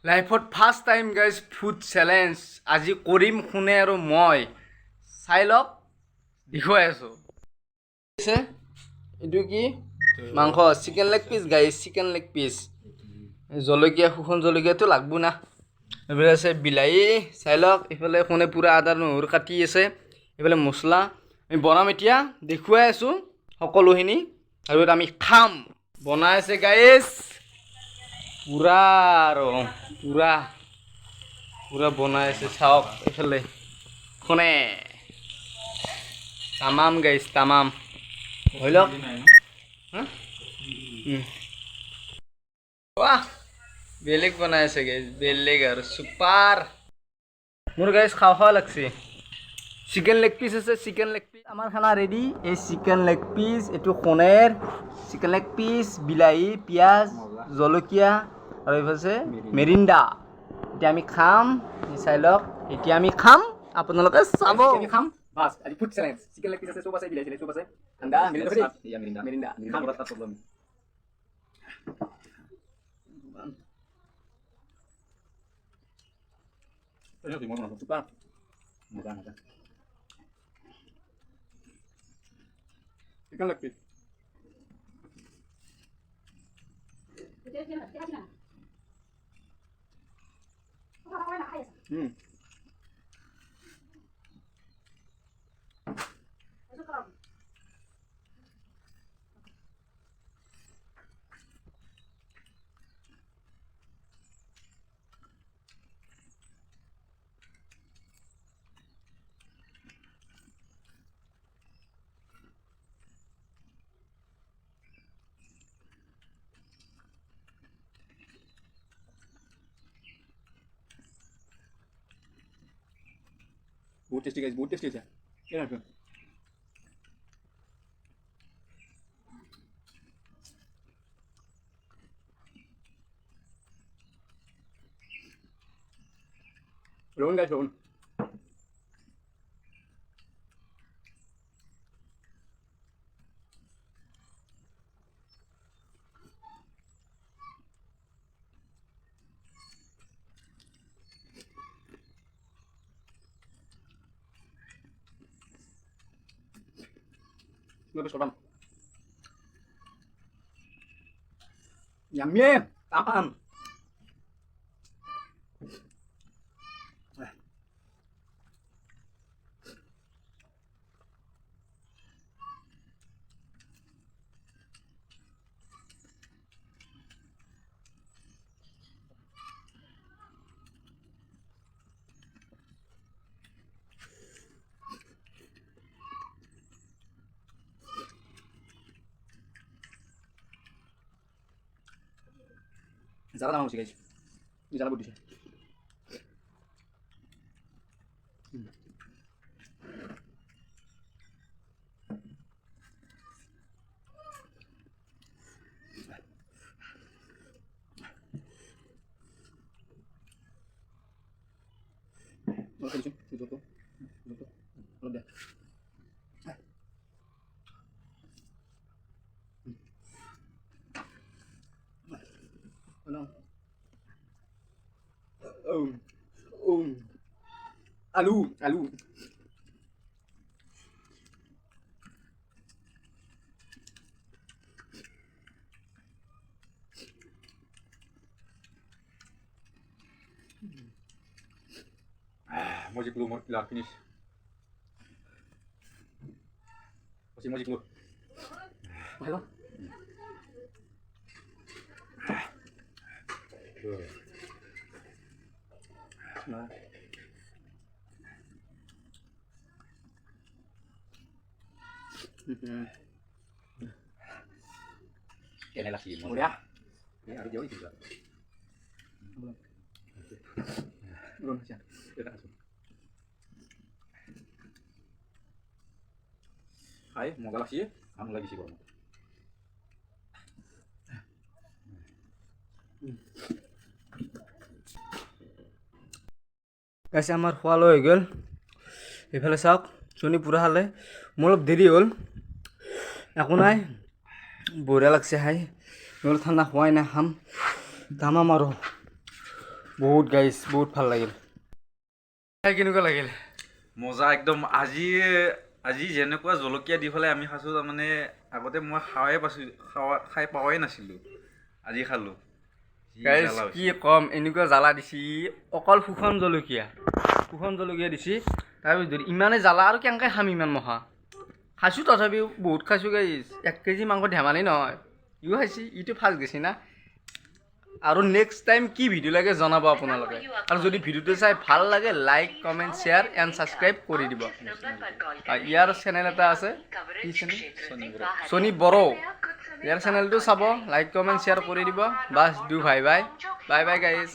লাইফত first time guys food challenge আজি কৰিম শুনে আৰু মই চাই লওক দেখুৱাই আছোঁ এইটো কি মাংস chicken leg piece guys chicken leg piece জলকীয়া শুকান জলকীয়াটো লাগব না এইফালে আছে বিলাহী চাই লওক এইফালে শুনে পূৰা আদা নহৰু কাটি আছে এইফালে মছলা আমি বনাম এতিয়া দেখুৱাই আছোঁ সকলোখিনি আৰু আমি খাম বনাই আছে গাইজ পূৰা আৰু পূৰা পূৰা বনাই আছে চাওক এইফালে শুনে তামাম গাইজ তামাম হৈ লওক বাহ বেলেগ বনাই আছে গাইজ বেলেগ আৰু চুপাৰ মোৰ গাইজ খাওঁ খাওঁ লাগছে চিকেন লেগ পিচ আছে চিকেন লেগ পিচ আমাৰ খানা ৰেডি এই চিকেন লেগ পিচ এইটো কণেৰ চিকেন লেগ পিচ বিলাহী পিঁয়াজ জলকীয়া আৰু এইফালে আছে মেৰিণ্ডা এতিয়া আমি খাম চাই লওক এতিয়া আমি খাম আপোনালোকে চাব আমি খাম বাস আজি food challenge chicken leg piece আছে চব আছে বিলাহী চব আছে ঠাণ্ডা মেৰিণ্ডা মেৰিণ্ডা খাম বড় problem Ini sih mau nonton suka. Mudah aja. Chicken leg piece. बहुत टेस्टी गाइस बहुत टेस्टी है क्या है रोन गाइस रोन Lebih sopan. Yummy, apaan? Zara nama musik guys. Ini Zara budi sih. Oke sih, itu tuh. Udah. Alu, alu. Moji glue lah finish. Masih moji glue. Halo. Nah. Ini lagi mau ya? Ini harus jauh juga. Belum. Belum sih. Tidak langsung. Hai, mau galak sih? Kamu lagi sih bang. গাইছে আমাৰ খোৱালো হৈ গ'ল এইফালে চাওক চুনি পূৰা খালে মোৰ অলপ দেৰি হ'ল একো নাই বঢ়িয়া লাগছে খাই নহ'লে ঠাণ্ডা খোৱাই নাই খাম তামাম আৰু বহুত গাইছ বহুত ভাল লাগিল খাই কেনেকুৱা লাগিল মজা একদম আজি যেনেকুৱা জলকীয়া দি পেলাই আমি খাইছোঁ তাৰমানে আগতে মই খাই পোৱাই নাছিলোঁ আজি খালোঁ গাইছ কি কম এনেকুৱা জ্বালা দিছি অকল শুকান জলকীয়া দিছি তাৰপিছত ইমানে জ্বালা আৰু কেনেকৈ খাম ইমান মহা খাইছোঁ তথাপিও বহুত খাইছোঁ গাইছ 1 কেজি মাংস ধেমালি নহয় ইও খাইছি ইটো ফাৰ্ষ্ট গৈছে না আৰু নেক্সট টাইম কি ভিডিঅ' লাগে জনাব আপোনালোকে আৰু যদি ভিডিঅ'টো চাই ভাল লাগে like comment share and subscribe কৰি দিব ইয়াৰ চেনেল এটা আছে কি চেনেল সনি বড়ো ইয়াৰ চেনেলটো চাব লাইক কমেণ্ট শ্বেয়াৰ কৰি দিব বাছ বাই বাই গাইজ